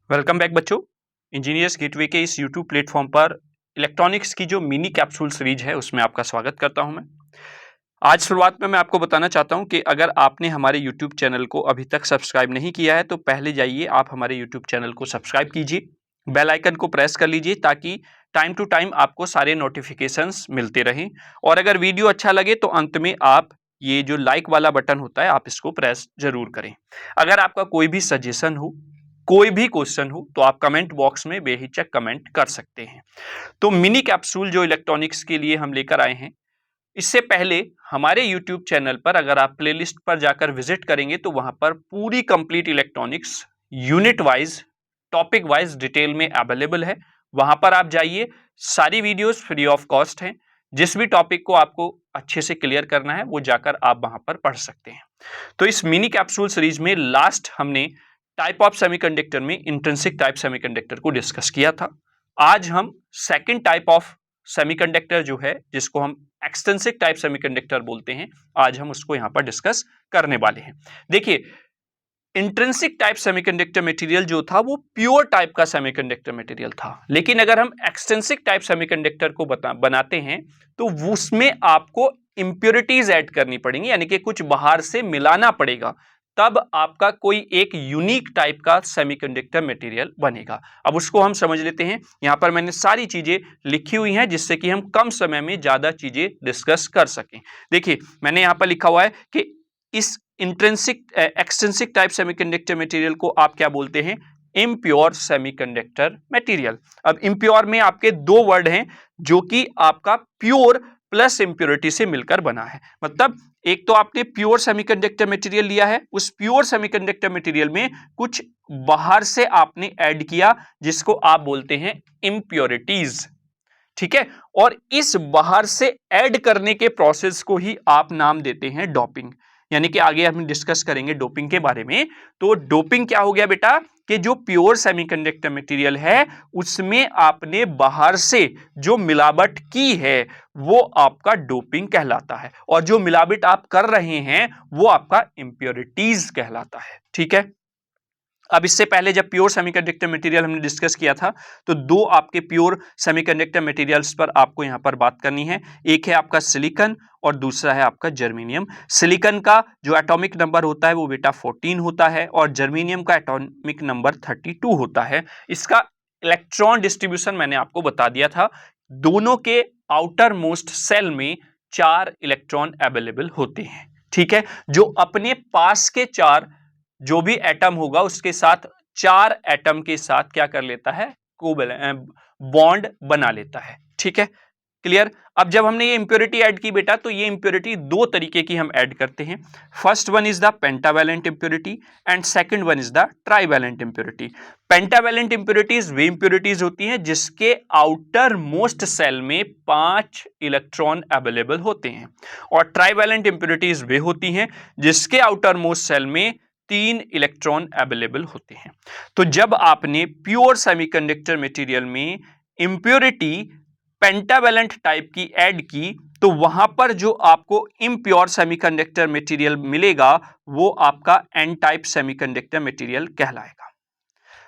Welcome back बच्चों। Engineers gateway के इस यूट्यूब प्लेटफॉर्म पर इलेक्ट्रॉनिक्स की जो मिनी कैप्सूल सीरीज है उसमें आपका स्वागत करता हूं मैं। आज शुरुआत में मैं आपको बताना चाहता हूं कि अगर आपने हमारे यूट्यूब चैनल को अभी तक सब्सक्राइब नहीं किया है तो पहले जाइए आप हमारे यूट्यूब चैनल को सब्सक्राइब कीजिए, बेल आइकन को प्रेस कर लीजिए ताकि टाइम टू टाइम आपको सारे नोटिफिकेशंस मिलते रहें। और अगर वीडियो अच्छा लगे तो अंत में आप ये जो लाइक वाला बटन होता है आप इसको प्रेस जरूर करें। अगर आपका कोई भी सजेशन हो, कोई भी क्वेश्चन हो तो आप कमेंट बॉक्स में बेहिचक कमेंट कर सकते हैं। तो मिनी कैप्सूल जो इलेक्ट्रॉनिक्स के लिए हम लेकर आए हैं, इससे पहले हमारे YouTube चैनल पर अगर आप प्लेलिस्ट पर जाकर विजिट करेंगे तो वहां पर पूरी complete electronics unit wise, topic wise detail में अवेलेबल है। वहां पर आप जाइए, सारी वीडियोस फ्री ऑफ कॉस्ट हैं। जिस भी टॉपिक को आपको अच्छे से क्लियर करना है वो जाकर आप वहां पर पढ़ सकते हैं। तो इस मिनी कैप्सूल सीरीज में लास्ट हमने टाइप ऑफ सेमीकंडक्टर में इंट्रिंसिक टाइप सेमीकंडक्टर को डिस्कस किया था। आज हम सेकंड टाइप ऑफ सेमीकंडक्टर जो है जिसको हम एक्सट्रिंसिक टाइप सेमीकंडक्टर बोलते हैं, आज हम उसको यहां पर डिस्कस करने वाले हैं। देखिए, इंट्रिंसिक टाइप सेमीकंडक्टर मटेरियल जो था वो प्योर टाइप का सेमीकंडक्टर मटेरियल था, लेकिन अगर हम एक्सट्रिंसिक टाइप सेमीकंडक्टर को बनाते हैं तो उसमें आपको इंप्योरिटीज ऐड करनी पड़ेंगी, यानी कि कुछ बाहर से मिलाना पड़ेगा, तब आपका कोई एक यूनिक टाइप का सेमीकंडक्टर मटेरियल बनेगा। अब उसको हम समझ लेते हैं। यहां पर मैंने सारी चीजें लिखी हुई हैं जिससे कि हम कम समय में ज्यादा चीजें डिस्कस कर सकें। देखिए, मैंने यहां पर लिखा हुआ है कि इस intrinsic extrinsic type semiconductor material को आप क्या बोलते हैं? Impure semiconductor material. अब इम्प्योर में आपके दो वर्ड हैं जो कि आपका प्योर प्लस इंप्योरिटी से मिलकर बना है। मतलब एक तो आपने प्योर सेमीकंडक्टर मटेरियल लिया है, उस प्योर सेमीकंडक्टर मटेरियल में कुछ बाहर से आपने ऐड किया जिसको आप बोलते हैं इम्प्योरिटीज। ठीक है, और इस बाहर से ऐड करने के प्रोसेस को ही आप नाम देते हैं डोपिंग। यानी कि आगे हम डिस्कस करेंगे डोपिंग के बारे में। तो डोपिंग क्या हो गया बेटा कि जो प्योर सेमीकंडक्टर मटेरियल है उसमें आपने बाहर से जो मिलावट की है वो आपका डोपिंग कहलाता है, और जो मिलावट आप कर रहे हैं वो आपका इंप्योरिटीज कहलाता है। ठीक है, अब इससे पहले जब प्योर सेमीकंडक्टर मटेरियल हमने डिस्कस किया था तो दो आपके प्योर सेमीकंडक्टर मटेरियल्स पर आपको यहां पर बात करनी है। एक है आपका सिलिकॉन और दूसरा है आपका जर्मेनियम। सिलिकॉन का जो एटॉमिक नंबर होता है वो बेटा 14 होता है और जर्मेनियम का एटॉमिक नंबर 32 होता है। इसका इलेक्ट्रॉन डिस्ट्रीब्यूशन मैंने आपको बता दिया था। दोनों के आउटर मोस्ट सेल में 4 इलेक्ट्रॉन अवेलेबल होते हैं। ठीक है, जो अपने पास के 4 जो भी एटम होगा उसके साथ 4 एटम के साथ क्या कर लेता है? बॉन्ड बना लेता है। ठीक है, क्लियर। अब जब हमने ये इंप्योरिटी ऐड की बेटा तो ये इंप्योरिटी दो तरीके की हम ऐड करते हैं। First one is the pentavalent impurity and second one is the trivalent impurity. Pentavalent impurities वे इंप्योरिटीज होती हैं जिसके आउटर मोस्ट सेल में 5 इलेक्ट्रॉन अवेलेबल होते हैं, और ट्राइवैलेंट इंप्योरिटीज वे होती हैं जिसके आउटर मोस्ट सेल में 3 इलेक्ट्रॉन अवेलेबल होते हैं। तो जब आपने प्योर सेमीकंडक्टर मटेरियल में इंप्योरिटी पेंटावैलेंट टाइप की ऐड की तो वहां पर जो आपको इम्प्योर सेमीकंडक्टर मटेरियल मिलेगा वो आपका एन टाइप सेमीकंडक्टर मटेरियल कहलाएगा।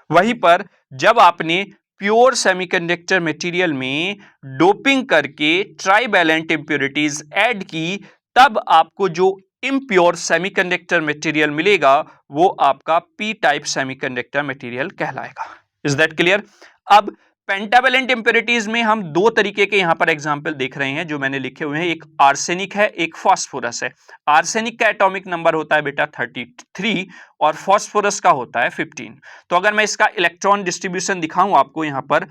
वहीं पर जब आपने प्योर सेमीकंडक्टर मटेरियल में डोपिंग करके ट्राइवैलेंट इंप्योरिटीज ऐड की तब आपको जो इम्प्योर सेमीकंडक्टर मटेरियल मिलेगा वो आपका पी टाइप सेमीकंडक्टर मटेरियल कहलाएगा। Is that clear? अब पेंटावैलेंट इंप्योरिटीज में हम दो तरीके के यहां पर एग्जांपल देख रहे हैं जो मैंने लिखे हुए हैं। एक आर्सेनिक है, एक फास्फोरस है। आर्सेनिक का एटॉमिक नंबर होता है बेटा 33 और फास्फोरस का होता है 15। तो अगर मैं इसका इलेक्ट्रॉन डिस्ट्रीब्यूशन दिखाऊं आपको यहां पर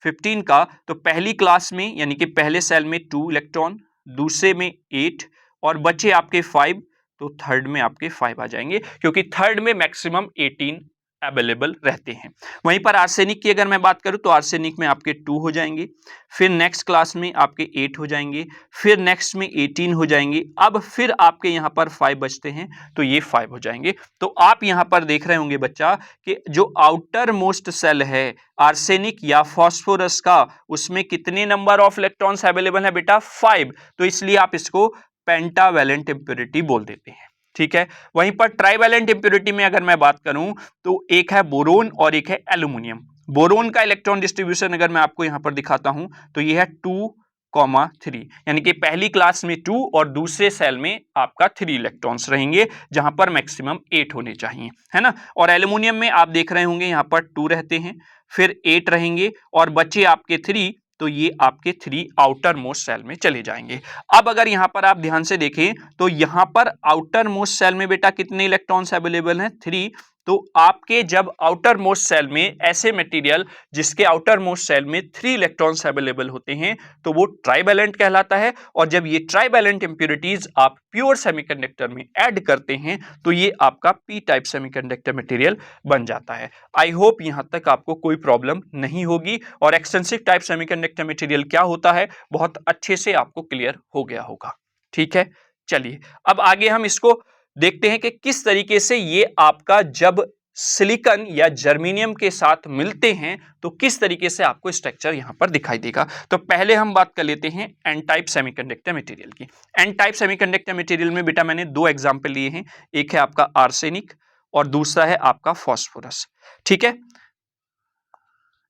15 का, तो पहली क्लास में यानी कि पहले सेल में 2 इलेक्ट्रॉन, दूसरे में 8 और बचे आपके 5, तो थर्ड में आपके 5 आ जाएंगे क्योंकि थर्ड में मैक्सिमम 18 अवेलेबल रहते हैं। वहीं पर आर्सेनिक की अगर मैं बात करूं तो आर्सेनिक में आपके 2 हो जाएंगे, फिर नेक्स्ट क्लास में आपके 8 हो जाएंगे, फिर नेक्स्ट में 18 हो जाएंगे, अब फिर आपके यहां पर 5 बचते हैं तो ये 5 हो जाएंगे। तो आप यहां पर देख रहे होंगे बच्चा कि जो आउटर मोस्ट सेल है आर्सेनिक या फास्फोरस का, उसमें कितने नंबर ऑफ इलेक्ट्रॉन्स अवेलेबल है बेटा? 5। तो इसलिए आप इसको पेंटावैलेंट इंप्योरिटी बोल देते हैं। ठीक है। वहीं पर ट्राइवैलेंट इंप्योरिटी में अगर मैं बात करूं तो एक है बोरोन और एक है एल्यूमिनियम। बोरोन का इलेक्ट्रॉन डिस्ट्रीब्यूशन अगर मैं आपको यहां पर दिखाता हूं तो यह है 2,3, यानी कि पहली क्लास में 2 और दूसरे सेल में आपका 3 इलेक्ट्रॉन्स रहेंगे, जहां पर मैक्सिमम 8 होने चाहिए, है ना। और एल्यूमिनियम में आप देख रहे होंगे यहां पर 2 रहते हैं, फिर 8 रहेंगे और बचे आपके 3, तो ये आपके 3 आउटर मोस्ट सेल में चले जाएंगे। अब अगर यहां पर आप ध्यान से देखें तो यहां पर आउटर मोस्ट सेल में बेटा कितने इलेक्ट्रॉन्स अवेलेबल हैं? 3। तो आपके जब आउटर मोस्ट सेल में ऐसे मटेरियल जिसके आउटर मोस्ट सेल में 3 इलेक्ट्रॉन्स अवेलेबल होते हैं तो वो ट्राइवैलेंट कहलाता है। और जब ये ट्राइवैलेंट इंप्योरिटीज आप प्योर सेमीकंडक्टर में ऐड करते हैं तो ये आपका पी टाइप सेमीकंडक्टर मटेरियल बन जाता है। आई होप यहां तक आपको कोई प्रॉब्लम नहीं होगी और एक्सटेंसिव टाइप सेमीकंडक्टर मटेरियल क्या होता है बहुत अच्छे से आपको क्लियर हो गया होगा। ठीक है, चलिए अब आगे हम इसको देखते हैं कि किस तरीके से ये आपका जब सिलिकॉन या जर्मेनियम के साथ मिलते हैं तो किस तरीके से आपको स्ट्रक्चर यहां पर दिखाई देगा। तो पहले हम बात कर लेते हैं एन टाइप सेमीकंडक्टर मटेरियल की। एन टाइप सेमीकंडक्टर मटेरियल में बेटा मैंने 2 एग्जांपल लिए हैं, एक है आपका आर्सेनिक और दूसरा है आपका फास्फोरस। ठीक है,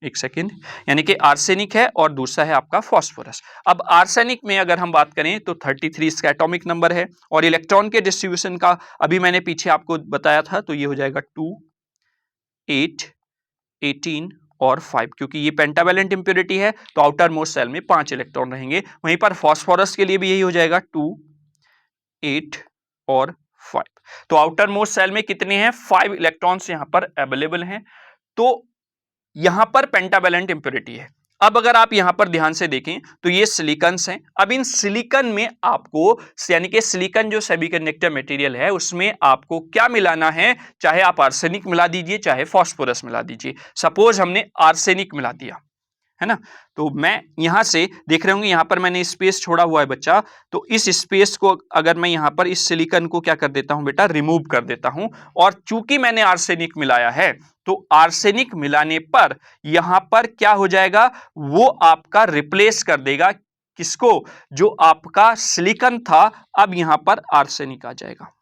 एक सेकेंड, यानी कि आर्सेनिक है और दूसरा है आपका फास्फोरस। अब आर्सेनिक में अगर हम बात करें तो 33 इसका एटॉमिक नंबर है और इलेक्ट्रॉन के डिस्ट्रीब्यूशन का अभी मैंने पीछे आपको बताया था, तो ये हो जाएगा 2, 8, 18 और 5, क्योंकि ये पेंटावैलेंट इंप्योरिटी है तो आउटर मोस्ट सेल में 5 इलेक्ट्रॉन रहेंगे। वहीं पर फास्फोरस के लिए भी यही हो जाएगा 2, 8 और 5। तो आउटर मोस्ट सेल में कितने हैं? 5 इलेक्ट्रॉन्स यहां पर अवेलेबल हैं। तो यहां पर पेंटावैलेंट इंप्योरिटी है। अब अगर आप यहां पर ध्यान से देखें तो ये सिलिकॉन्स हैं। अब इन सिलिकॉन में आपको यानी कि सिलिकॉन जो सेमीकंडक्टर मटेरियल है उसमें आपको क्या मिलाना है, चाहे आप आर्सेनिक मिला दीजिए चाहे फास्फोरस मिला दीजिए। सपोज हमने आर्सेनिक मिला दिया, है ना, तो मैं यहां से देख रहे होंगे यहां पर मैंने स्पेस छोड़ा हुआ है बच्चा, तो इस स्पेस को अगर मैं यहां पर इस सिलिकॉन को क्या कर देता हूं बेटा, रिमूव कर देता हूं। और चूंकि मैंने आर्सेनिक मिलाया है तो आर्सेनिक मिलाने पर यहां पर क्या हो जाएगा, वो आपका रिप्लेस कर देगा किसको, जो आपका सिलिकॉन था, अब यहां पर आर्सेनिक आ जाएगा।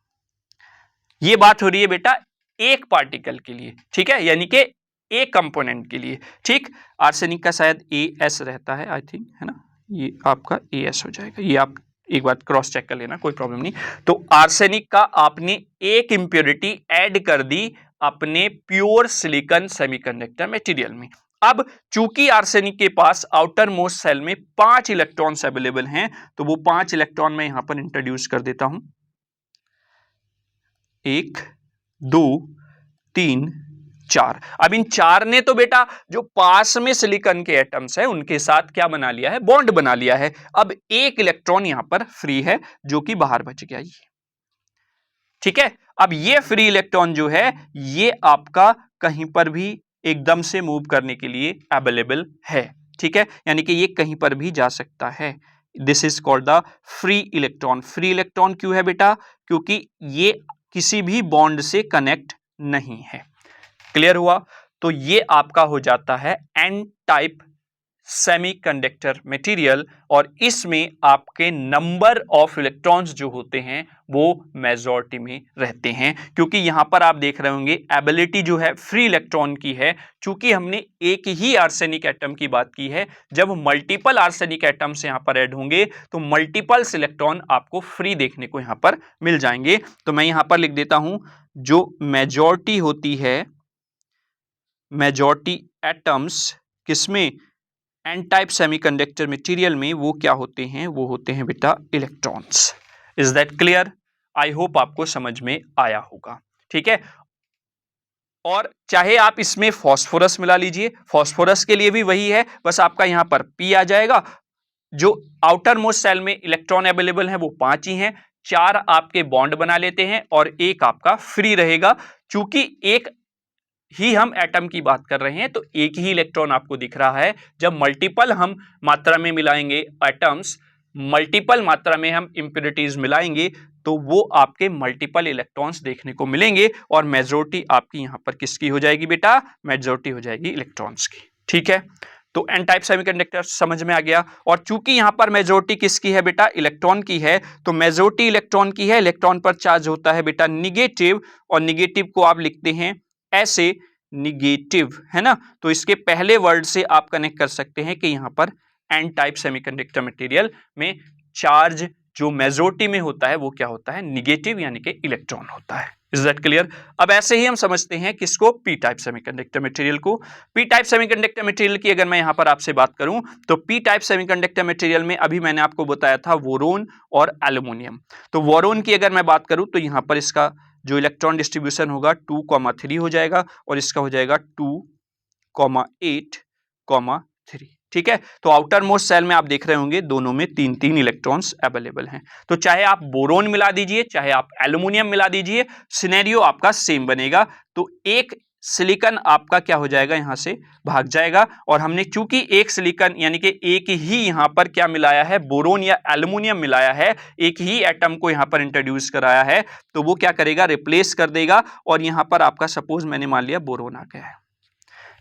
ये बात हो रही है बेटा एक पार्टिकल के लिए, ठीक है, यानी कि एक कंपोनेंट के लिए। ठीक, आर्सेनिक का शायद AS रहता है आई थिंक, है ना, ये आपका AS हो जाएगा। ये आप एक बार क्रॉस चेक कर लेना, कोई प्रॉब्लम नहीं। तो आर्सेनिक का आपने एक इंप्योरिटी ऐड कर दी अपने प्योर सिलिकॉन सेमीकंडक्टर मटेरियल में। अब चूंकि आर्सेनिक के पास आउटर मोस्ट सेल में 5 इलेक्ट्रॉन्स अवेलेबल हैं तो वो 5 इलेक्ट्रॉन मैं यहां पर इंट्रोड्यूस कर देता हूं। 1, 2, 3, 4। अब इन 4 ने तो बेटा जो पास में सिलिकॉन के एटम्स हैं उनके साथ क्या बना लिया है, बॉन्ड बना लिया है। अब एक इलेक्ट्रॉन यहां पर फ्री है जो कि बाहर बच गया ये। ठीक है, अब ये फ्री इलेक्ट्रॉन जो है ये आपका कहीं पर भी एकदम से मूव करने के लिए अवेलेबल है। ठीक है, यानी कि ये कहीं पर भी जा सकता है। This is called the free electron. Free electron क्यों है बेटा, क्योंकि ये किसी भी बॉन्ड से कनेक्ट नहीं है। क्लियर हुआ? तो ये आपका हो जाता है एन टाइप सेमीकंडक्टर मटेरियल और इसमें आपके नंबर ऑफ इलेक्ट्रॉन्स जो होते हैं वो मेजॉरिटी में रहते हैं, क्योंकि यहां पर आप देख रहे होंगे एबिलिटी जो है फ्री इलेक्ट्रॉन की है। चूंकि हमने एक ही आर्सेनिक एटम की बात की है, जब मल्टीपल आर्सेनिक एटम्स यहां पर ऐड होंगे तो मल्टीपल्स इलेक्ट्रॉन आपको फ्री देखने को यहां पर मिल जाएंगे। तो मैं यहां पर लिख देता हूं जो मेजॉरिटी होती है, मेजॉरिटी एटम्स किसमें, एन टाइप सेमीकंडक्टर मटेरियल में, वो क्या होते हैं, वो होते हैं बेटा electrons. Is that clear? I hope आपको समझ में आया होगा। ठीक है, और चाहे आप इसमें फास्फोरस मिला लीजिए, फास्फोरस के लिए भी वही है, बस आपका यहां पर P आ जाएगा। जो आउटर मोस्ट सेल में इलेक्ट्रॉन अवेलेबल है वो 5 ही हैं, 4 आपके बॉन्ड बना लेते हैं और एक आपका फ्री रहेगा। चूंकि एक ही हम एटम की बात कर रहे हैं तो एक ही इलेक्ट्रॉन आपको दिख रहा है। जब मल्टीपल हम मात्रा में मिलाएंगे एटम्स, मल्टीपल मात्रा में हम इंप्योरिटीज मिलाएंगे तो वो आपके मल्टीपल इलेक्ट्रॉन्स देखने को मिलेंगे और मेजॉरिटी आपकी यहां पर किसकी हो जाएगी बेटा, मेजॉरिटी हो जाएगी इलेक्ट्रॉन्स की। ठीक है, तो एन टाइप सेमीकंडक्टर समझ में आ गया। और चूंकि यहां पर मेजॉरिटी किसकी है बेटा, इलेक्ट्रॉन की है, तो मेजॉरिटी इलेक्ट्रॉन की है, इलेक्ट्रॉन पर चार्ज होता है बेटा निगेटिव, और निगेटिव को आप लिखते हैं ऐसे, निगेटिव, है ना। तो इसके पहले वर्ड से आप कनेक्ट कर सकते हैं कि यहां पर एन टाइप सेमीकंडक्टर मटेरियल में चार्ज जो मेजॉरिटी में होता है वो क्या होता है, निगेटिव, यानी कि इलेक्ट्रॉन होता है। Is that clear? अब ऐसे ही हम समझते हैं किसको, पी टाइप सेमीकंडक्टर मटेरियल को। पी टाइप सेमीकंडक्टर मटेरियल की अगर मैं यहां पर आपसे बात करूं तो पी टाइप सेमीकंडक्टर मटेरियल में अभी मैंने आपको बताया था बोरोन और एल्यूमिनियम। तो बोरोन की अगर मैं बात करूं तो यहां पर इसका जो इलेक्ट्रॉन डिस्ट्रीब्यूशन होगा 2,3 हो जाएगा, और इसका हो जाएगा 2,8,3। ठीक है, तो आउटर मोस्ट सेल में आप देख रहे होंगे दोनों में 3-3 इलेक्ट्रॉन्स अवेलेबल हैं। तो चाहे आप बोरोन मिला दीजिए, चाहे आप एल्यूमिनियम मिला दीजिए, सिनेरियो आपका सेम बनेगा। तो एक सिलिकॉन आपका क्या हो जाएगा, यहां से भाग जाएगा। और हमने चूंकि एक सिलिकॉन यानी कि एक ही यहां पर क्या मिलाया है, बोरोन या एल्यूमिनियम मिलाया है, एक ही एटम को यहां पर इंट्रोड्यूस कराया है, तो वो क्या करेगा, रिप्लेस कर देगा। और यहां पर आपका सपोज मैंने मान लिया बोरोन आ गया है,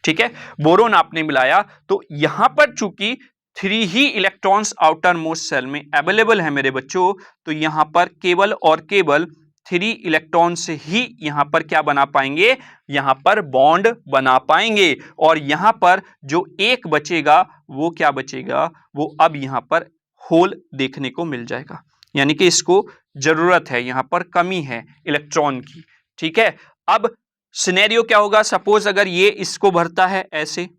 ठीक है, बोरोन आपने मिलाया, तो यहां पर चूंकि 3 ही इलेक्ट्रॉन्स आउटर मोस्ट सेल में अवेलेबल है मेरे बच्चों, तो यहां पर केवल और केवल 3 इलेक्ट्रॉन से ही यहां पर क्या बना पाएंगे, यहां पर बॉन्ड बना पाएंगे। और यहां पर जो एक बचेगा वो क्या बचेगा, वो अब यहां पर होल देखने को मिल जाएगा, यानी कि इसको जरूरत है, यहां पर कमी है इलेक्ट्रॉन की। ठीक है, अब सिनेरियो क्या होगा, सपोज अगर ये इसको भरता है ऐसे,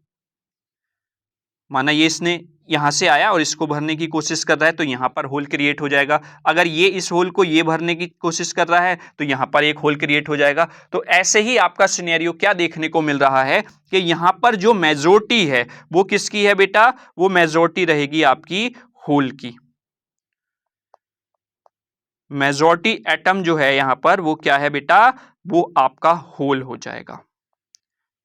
माना ये इसने यहां से आया और इसको भरने की कोशिश कर रहा है, तो यहां पर होल क्रिएट हो जाएगा। अगर ये इस होल को ये भरने की कोशिश कर रहा है तो यहां पर एक होल क्रिएट हो जाएगा। तो ऐसे ही आपका सिनेरियो क्या देखने को मिल रहा है कि यहां पर जो मेजॉरिटी है वो किसकी है बेटा, वो मेजॉरिटी रहेगी आपकी होल की। मेजॉरिटी एटम जो है यहां पर वो क्या है बेटा, वो आपका होल हो जाएगा।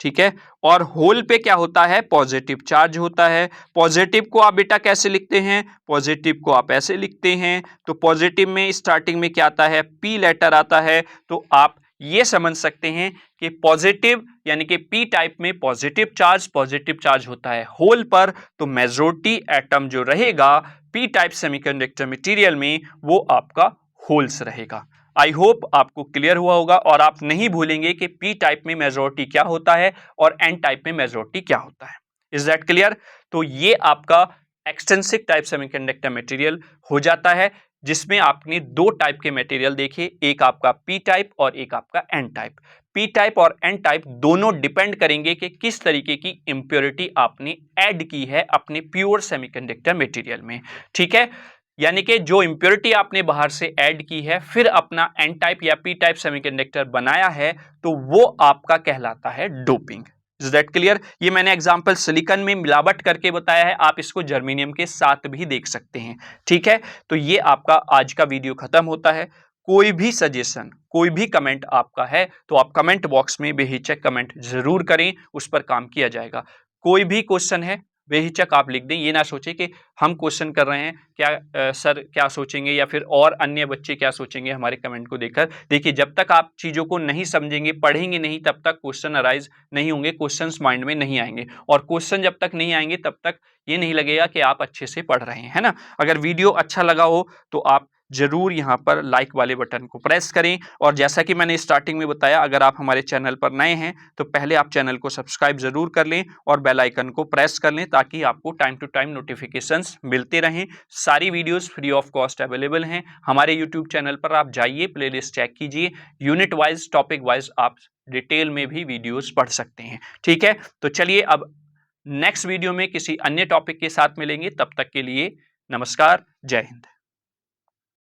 ठीक है, और होल पे क्या होता है, पॉजिटिव चार्ज होता है। पॉजिटिव को आप बेटा कैसे लिखते हैं, पॉजिटिव को आप ऐसे लिखते हैं। तो पॉजिटिव में स्टार्टिंग में क्या आता है, पी लेटर आता है। तो आप ये समझ सकते हैं कि पॉजिटिव यानी कि पी टाइप में पॉजिटिव चार्ज होता है होल पर। तो मेजॉरिटी एटम जो रहेगा पी टाइप सेमीकंडक्टर मटेरियल में वो आपका होल्स रहेगा। आई होप आपको क्लियर हुआ होगा और आप नहीं भूलेंगे कि पी टाइप में मेजॉरिटी क्या होता है और एन टाइप में मेजॉरिटी क्या होता है। Is that clear? तो ये आपका एक्सटेंसिव टाइप सेमीकंडक्टर मटेरियल हो जाता है, जिसमें आपने दो टाइप के मटेरियल देखे, एक आपका पी टाइप और एक आपका एन टाइप। पी टाइप और एन टाइप दोनों डिपेंड करेंगे कि किस तरीके की इंप्योरिटी आपने ऐड की है अपने प्योर सेमीकंडक्टर मटेरियल में। ठीक है, यानी कि जो इंप्योरिटी आपने बाहर से ऐड की है फिर अपना एन टाइप या पी टाइप सेमीकंडक्टर बनाया है, तो वो आपका कहलाता है डोपिंग। Is that clear? ये मैंने एग्जांपल सिलिकॉन में मिलावट करके बताया है, आप इसको जर्मेनियम के साथ भी देख सकते हैं। ठीक है, तो ये आपका आज का वीडियो खत्म होता है। कोई भी सजेशन, कोई भी कमेंट आपका है तो आप कमेंट बॉक्स में बेहिचक कमेंट जरूर करें, उस पर काम किया जाएगा। कोई भी क्वेश्चन है बेहिचक आप लिख दें, ये ना सोचें कि हम क्वेश्चन कर रहे हैं क्या सर क्या सोचेंगे या फिर और अन्य बच्चे क्या सोचेंगे हमारे कमेंट को देखकर। देखिए, जब तक आप चीज़ों को नहीं समझेंगे, पढ़ेंगे नहीं, तब तक क्वेश्चन अराइज नहीं होंगे, क्वेश्चंस माइंड में नहीं आएंगे। और क्वेश्चन जब तक नहीं आएंगे तब तक ये नहीं लगेगा कि आप अच्छे से पढ़ रहे हैं, है ना। अगर वीडियो अच्छा लगा हो तो आप जरूर यहाँ पर लाइक वाले बटन को प्रेस करें। और जैसा कि मैंने स्टार्टिंग में बताया, अगर आप हमारे चैनल पर नए हैं तो पहले आप चैनल को सब्सक्राइब जरूर कर लें और बेल आइकन को प्रेस कर लें, ताकि आपको टाइम टू टाइम नोटिफिकेशंस मिलते रहें। सारी videos free of cost available हैं हमारे यूट्यूब चैनल पर। आप जाइए, प्लेलिस्ट चेक कीजिए, यूनिट वाइज, टॉपिक वाइज आप डिटेल में भी वीडियोस पढ़ सकते हैं। ठीक है, तो चलिए अब नेक्स्ट वीडियो में किसी अन्य टॉपिक के साथ मिलेंगे। तब तक के लिए नमस्कार, जय हिंद।